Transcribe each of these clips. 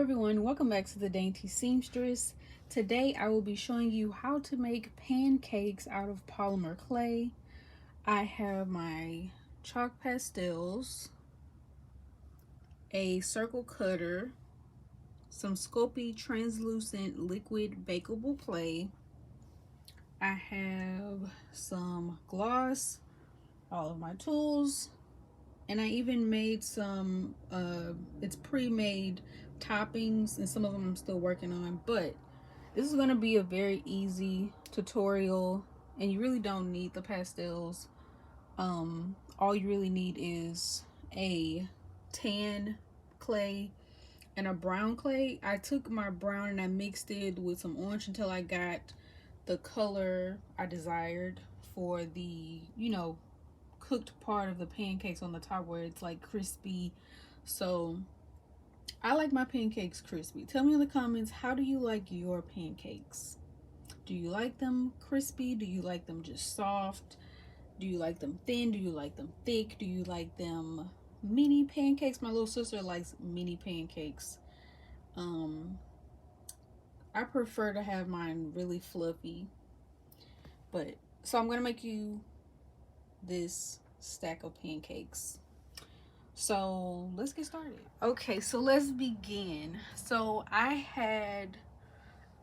everyone, welcome back to the Dainty Seamstress. Today I will be showing you how to make pancakes out of polymer clay. I have my chalk pastels, a circle cutter, some Sculpey translucent liquid bakeable clay. I have some gloss, all of my tools, and I even made some it's pre-made toppings, and some of them I'm still working on, but this is going to be a very easy tutorial and you really don't need the pastels. All you really need is a tan clay and a brown clay. I took my brown and I mixed it with some orange until I got the color I desired for the, cooked part of the pancakes on the top where it's like crispy. So I like my pancakes crispy. Tell me in the comments, how do you like your pancakes? Do you like them crispy? Do you like them just soft? Do you like them thin? Do you like them thick? Do you like them mini pancakes? My little sister likes mini pancakes. I prefer to have mine really fluffy. But so I'm gonna make you this stack of pancakes. So let's get started. Okay, so let's begin. So I had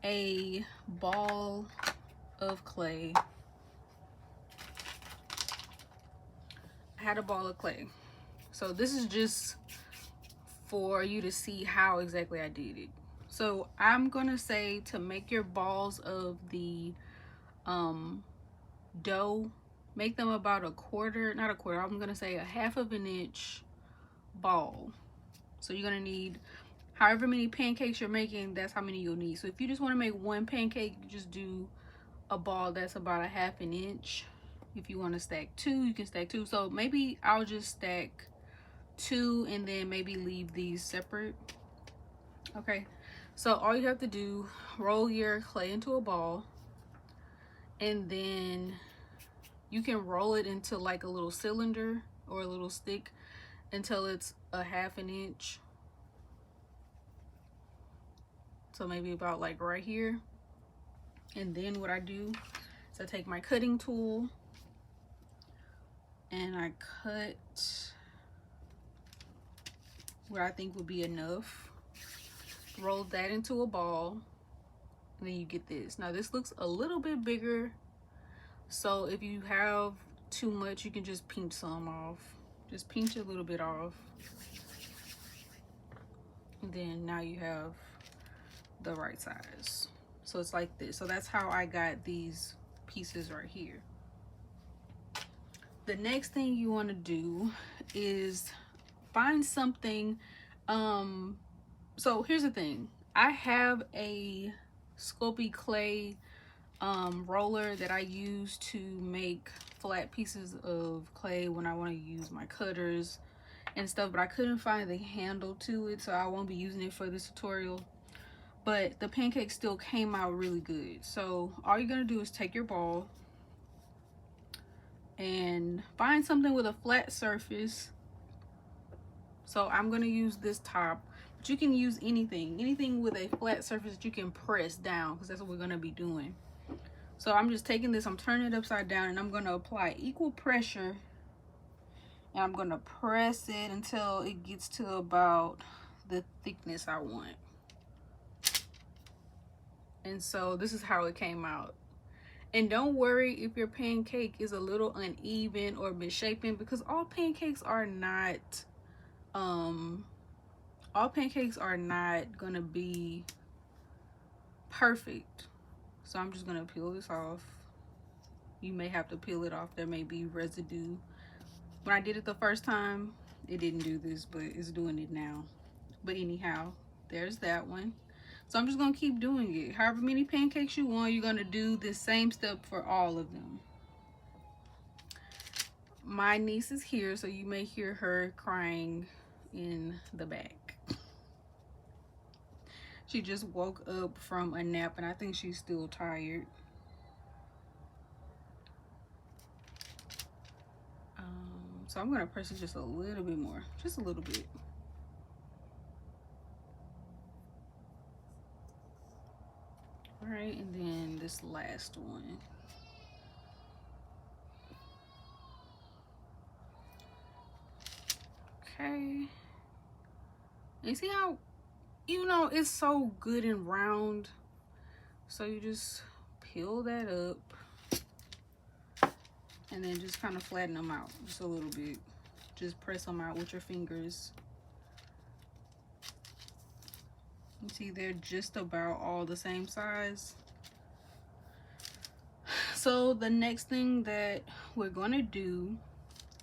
a ball of clay. So this is just for you to see how exactly I did it. So I'm gonna say to make your balls of the dough, make them about a quarter, not a quarter, I'm gonna say a half of an inch ball. So you're gonna need however many pancakes you're making, that's how many you'll need. So if you just want to make one pancake, you just do a ball that's about a half an inch. If you want to stack two, you can stack two. So maybe I'll just stack two and then maybe leave these separate. Okay, so all you have to do, roll your clay into a ball, and then you can roll it into like a little cylinder or a little stick until it's a half an inch. So maybe about like right here. And then what I do is I take my cutting tool and I cut what I think would be enough, roll that into a ball, and then you get this. Now this looks a little bit bigger, so if you have too much, you can just pinch some off. Just pinch a little bit off. And then now you have the right size. So it's like this. So that's how I got these pieces right here. The next thing you want to do is find something. So here's the thing. I have a Sculpey clay roller that I use to make flat pieces of clay when I want to use my cutters and stuff, but I couldn't find the handle to it, so I won't be using it for this tutorial. But the pancake still came out really good. So all you're gonna do is take your ball and find something with a flat surface. So I'm gonna use this top, but you can use anything with a flat surface that you can press down, because that's what we're gonna be doing. So I'm just taking this, I'm turning it upside down, and I'm gonna apply equal pressure, and I'm gonna press it until it gets to about the thickness I want. And so this is how it came out. And don't worry if your pancake is a little uneven or misshapen, because all pancakes are not gonna be perfect. So I'm just gonna peel this off. You may have to peel it off, there may be residue. When I did it the first time, it didn't do this, but it's doing it now. But anyhow, there's that one. So I'm just gonna keep doing it. However many pancakes you want, you're gonna do this same step for all of them. My niece is here, so you may hear her crying in the back. She just woke up from a nap and I think she's still tired. So I'm gonna press it just a little bit more, just a little bit. right, and then this last one. Okay. And see how, you know, it's so good and round. So you just peel that up and then just kind of flatten them out just a little bit. Just press them out with your fingers. You see, they're just about all the same size. So the next thing that we're gonna do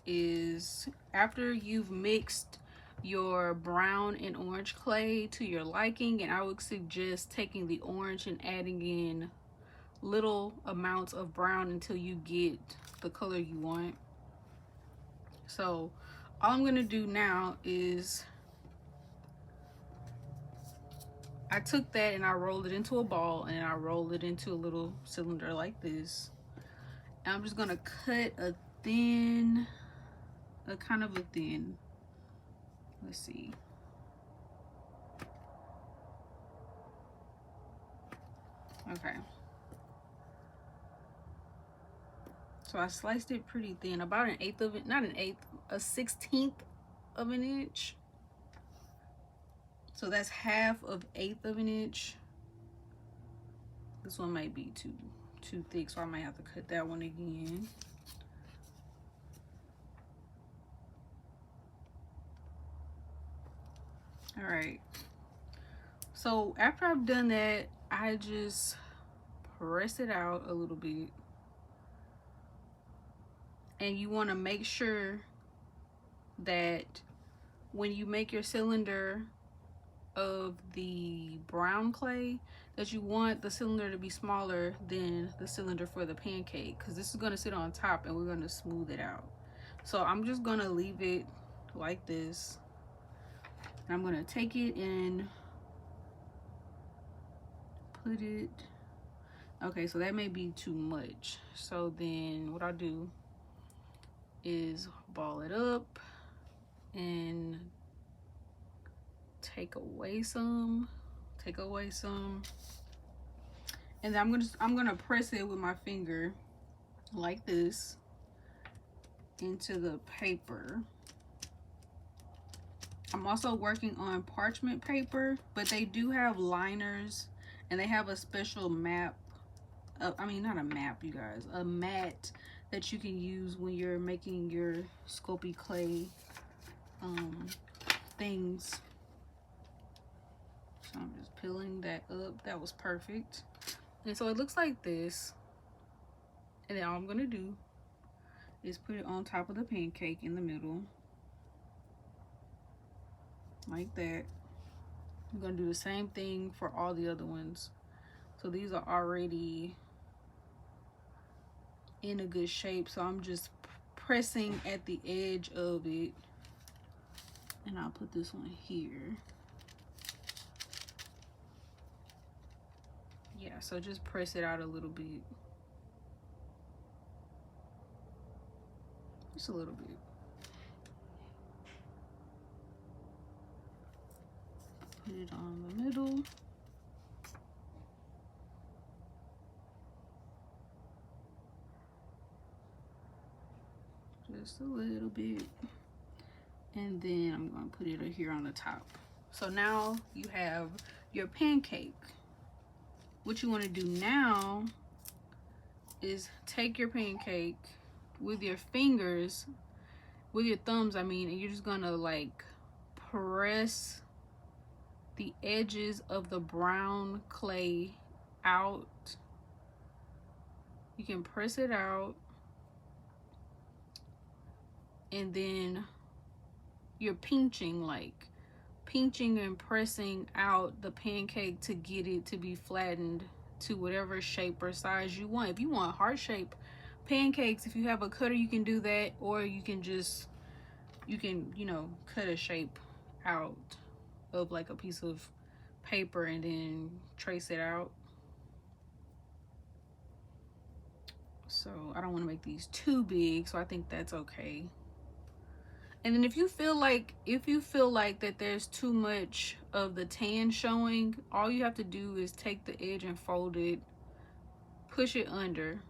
is, after you've mixed your brown and orange clay to your liking, and I would suggest taking the orange and adding in little amounts of brown until you get the color you want. So all I'm gonna do now is, I took that and I rolled it into a ball, and I rolled it into a little cylinder like this. And I'm just gonna cut a thin, a kind of a thin, let's see. Okay. So I sliced it pretty thin, about an eighth of it, not an eighth, a 1/16 of an inch. So that's half of 1/8 of an inch. This one might be too thick, so I might have to cut that one again. All right. So after I've done that, I just press it out a little bit. And you want to make sure that when you make your cylinder of the brown clay, that you want the cylinder to be smaller than the cylinder for the pancake, because this is going to sit on top and we're going to smooth it out. So I'm just going to leave it like this. And I'm going to take it and put it, okay, so that may be too much. So then what I'll do is ball it up and take away some, and then I'm gonna press it with my finger like this into the paper. I'm also working on parchment paper, but they do have liners, and they have a special map, I mean, not a map, you guys, a mat that you can use when you're making your Sculpey clay things. So I'm just peeling that up. That was perfect. And so it looks like this. And then all I'm gonna do is put it on top of the pancake in the middle, like that. I'm gonna do the same thing for all the other ones. So these are already in a good shape, so I'm just pressing at the edge of it, and I'll put this one here. Yeah, so just press it out a little bit, just a little bit. Put it on the middle. Just a little bit. And then I'm going to put it here on the top. So now you have your pancake. What you want to do now is take your pancake with your fingers, with your thumbs, I mean, and you're just going to like press the edges of the brown clay out. You can press it out, and then you're pinching and pressing out the pancake to get it to be flattened to whatever shape or size you want. If you want heart shape pancakes, if you have a cutter, you can do that, or you can you know, cut a shape out of like a piece of paper and then trace it out. So I don't want to make these too big, so I think that's okay. And then if you feel like that there's too much of the tan showing, all you have to do is take the edge and fold it, push it under,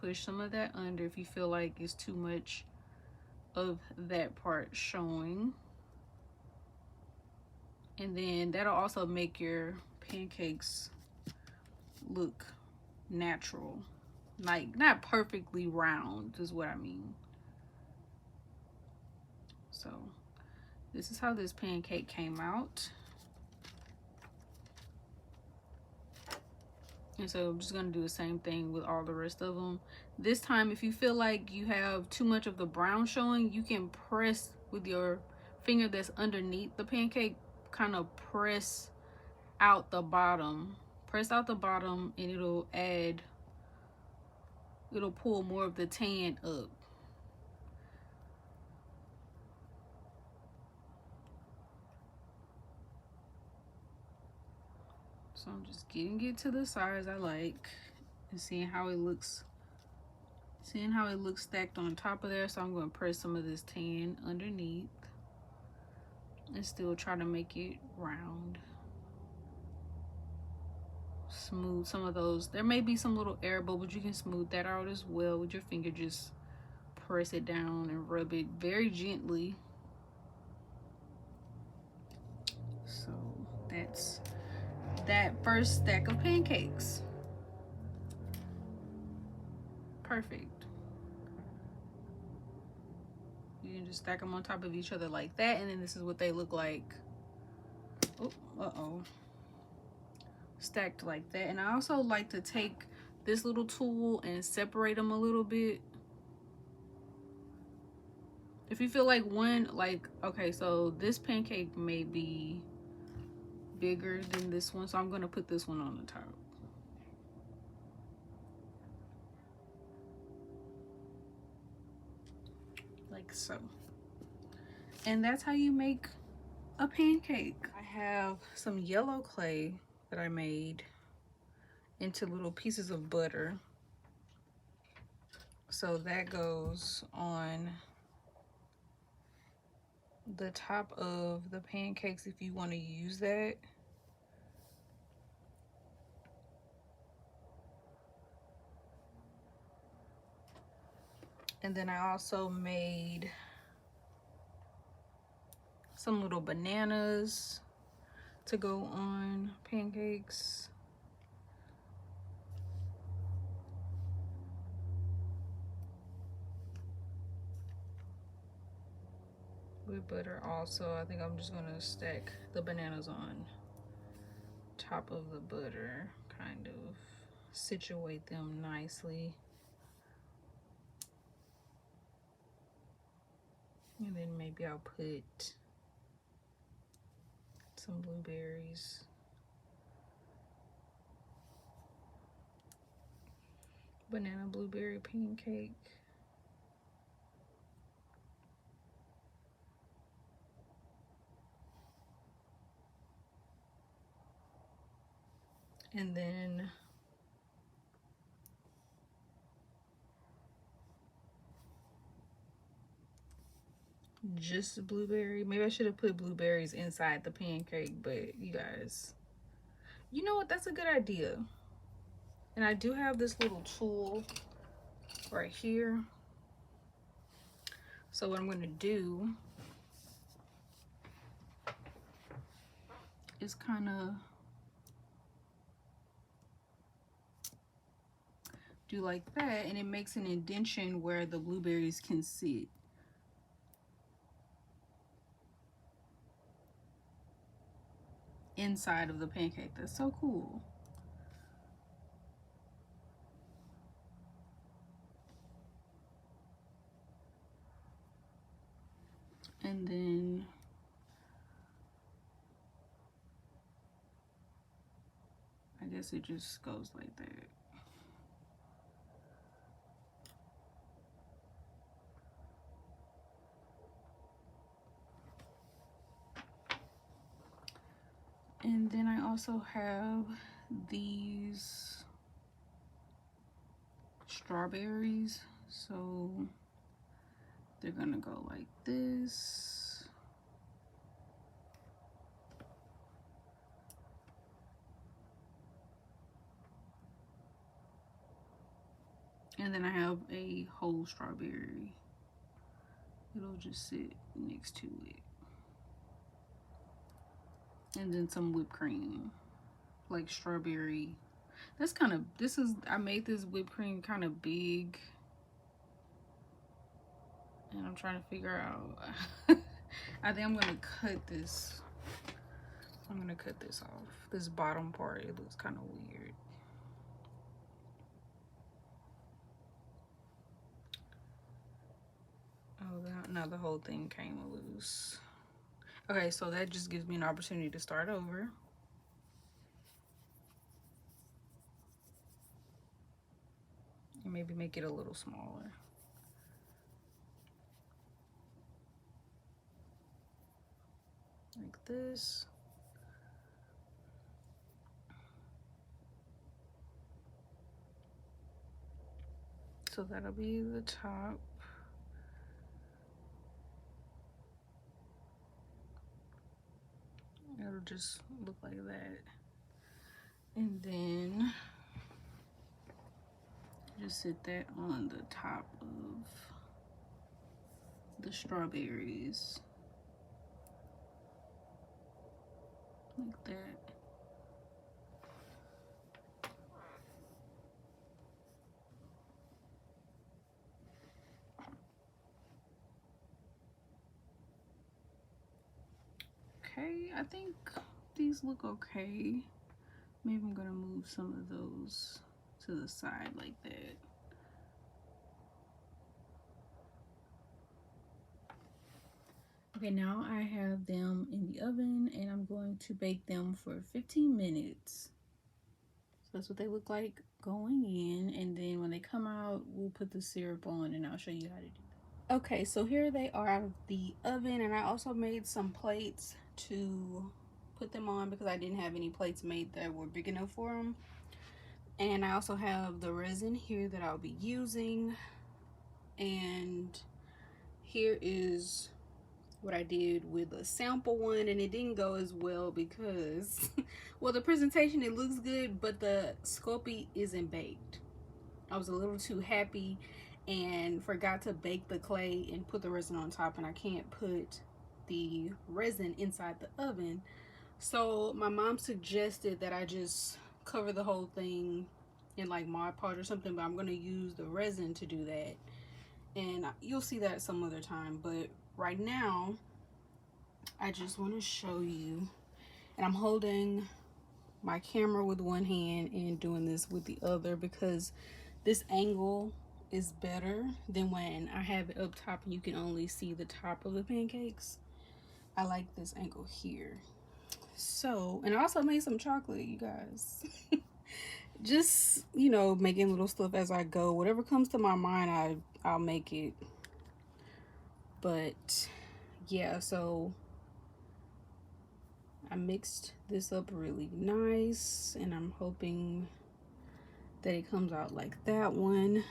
push some of that under if you feel like it's too much of that part showing. And then that'll also make your pancakes look natural, like not perfectly round is what I mean. So this is how this pancake came out. And so I'm just going to do the same thing with all the rest of them. This time, if you feel like you have too much of the brown showing, you can press with your finger that's underneath the pancake, kind of press out the bottom. Press out the bottom and it'll pull more of the tan up. So I'm just getting it to the size I like and seeing how it looks. Seeing how it looks stacked on top of there. So I'm going to press some of this tan underneath and still try to make it round. Smooth some of those. There may be some little air bubbles. You can smooth that out as well with your finger. Just press it down and rub it very gently. So that's that first stack of pancakes. Perfect. You can just stack them on top of each other like that, and then this is what they look like. Oh, stacked like that. And I also like to take this little tool and separate them a little bit. If you feel like one, like, okay, so this pancake may be bigger than this one, so I'm going to put this one on the top. Like so. And that's how you make a pancake. I have some yellow clay that I made into little pieces of butter. So that goes on the top of the pancakes if you want to use that. And then I also made some little bananas to go on pancakes. With butter also. I think I'm just gonna stack the bananas on top of the butter, kind of situate them nicely. And then maybe I'll put some blueberries. Banana blueberry pancake. And then just blueberry. Maybe I should have put blueberries inside the pancake, but you guys, you know what? That's a good idea. And I do have this little tool right here. So what I'm going to do is kind of do like that, and it makes an indentation where the blueberries can sit. Inside of the pancake. That's so cool. And then I guess it just goes like that. And then I also have these strawberries So they're gonna go like this. And then I have a whole strawberry. It'll just sit next to it. And then some whipped cream, like strawberry. That's kind of, I made this whipped cream kind of big. And I'm trying to figure out, I think I'm gonna cut this. I'm gonna cut this off. This bottom part, it looks kind of weird. Oh, now the whole thing came loose. Okay, so that just gives me an opportunity to start over. And maybe make it a little smaller. Like this. So that'll be the top. It'll just look like that. And then just sit that on the top of the strawberries. Like that. Okay, I think these look okay. Maybe I'm gonna move some of those to the side like that. Okay, now I have them in the oven and I'm going to bake them for 15 minutes. So that's what they look like going in, and then when they come out, we'll put the syrup on and I'll show you how to do that. Okay, so here they are out of the oven, and I also made some plates to put them on because I didn't have any plates made that were big enough for them. And I also have the resin here that I'll be using, and here is what I did with a sample one, and it didn't go as well because well, the presentation, it looks good, but the Sculpey isn't baked. I was a little too happy and forgot to bake the clay and put the resin on top, and I can't put the resin inside the oven. So my mom suggested that I just cover the whole thing in like Mod Podge or something, but I'm going to use the resin to do that, and you'll see that some other time. But right now I just want to show you, and I'm holding my camera with one hand and doing this with the other because this angle is better than when I have it up top and you can only see the top of the pancakes. I like this angle here. So, and I also made some chocolate, you guys. Just, you know, making little stuff as I go. Whatever comes to my mind, I'll make it. But yeah, so I mixed this up really nice, and I'm hoping that it comes out like that one.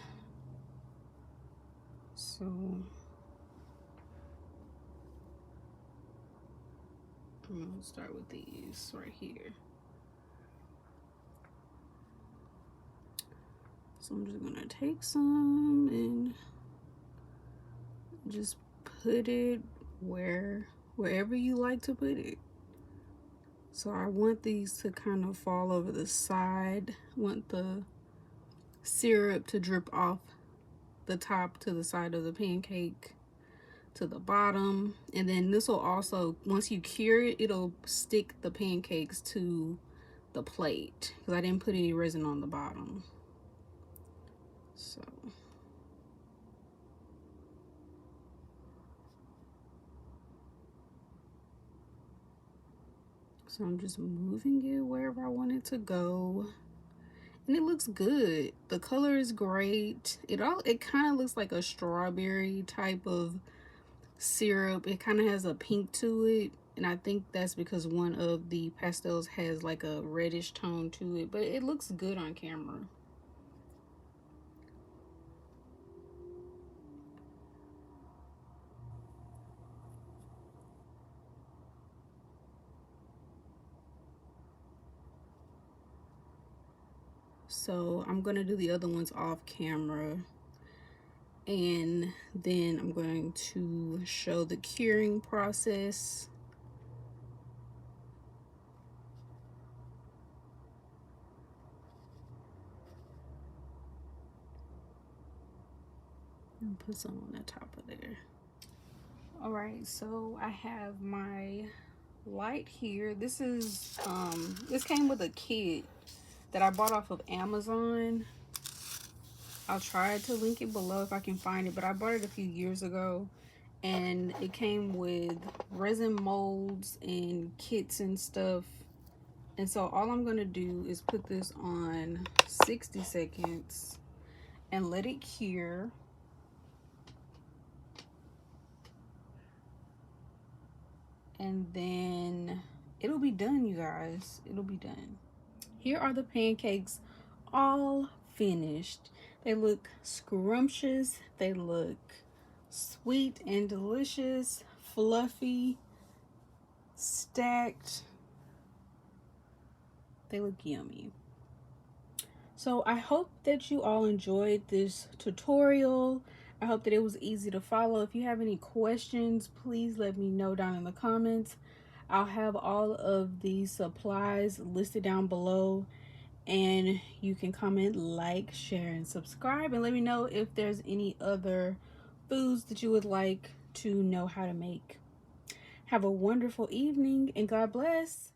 So I'm gonna start with these right here. So I'm just gonna take some and just put it wherever you like to put it. So I want these to kind of fall over the side. I want the syrup to drip off the top to the side of the pancake to the bottom, and then this will also, once you cure it, it'll stick the pancakes to the plate because I didn't put any resin on the bottom. So I'm just moving it wherever I want it to go, and it looks good. The color is great. It kind of looks like a strawberry type of syrup. It kind of has a pink to it, and I think that's because one of the pastels has like a reddish tone to it, but it looks good on camera. So I'm gonna do the other ones off camera, and then I'm going to show the curing process. And put some on the top of there. All right, so I have my light here. This is this came with a kit that I bought off of Amazon. I'll try to link it below if I can find it, but I bought it a few years ago, and it came with resin molds and kits and stuff. And so all I'm gonna do is put this on 60 seconds and let it cure. And then it'll be done, you guys. It'll be done. Here are the pancakes all finished. They look scrumptious. They look sweet and delicious, fluffy, stacked. They look yummy. So I hope that you all enjoyed this tutorial. I hope that it was easy to follow. If you have any questions, please let me know down in the comments. I'll have all of the supplies listed down below, and you can comment, like, share, and subscribe, and let me know if there's any other foods that you would like to know how to make. Have a wonderful evening, and God bless.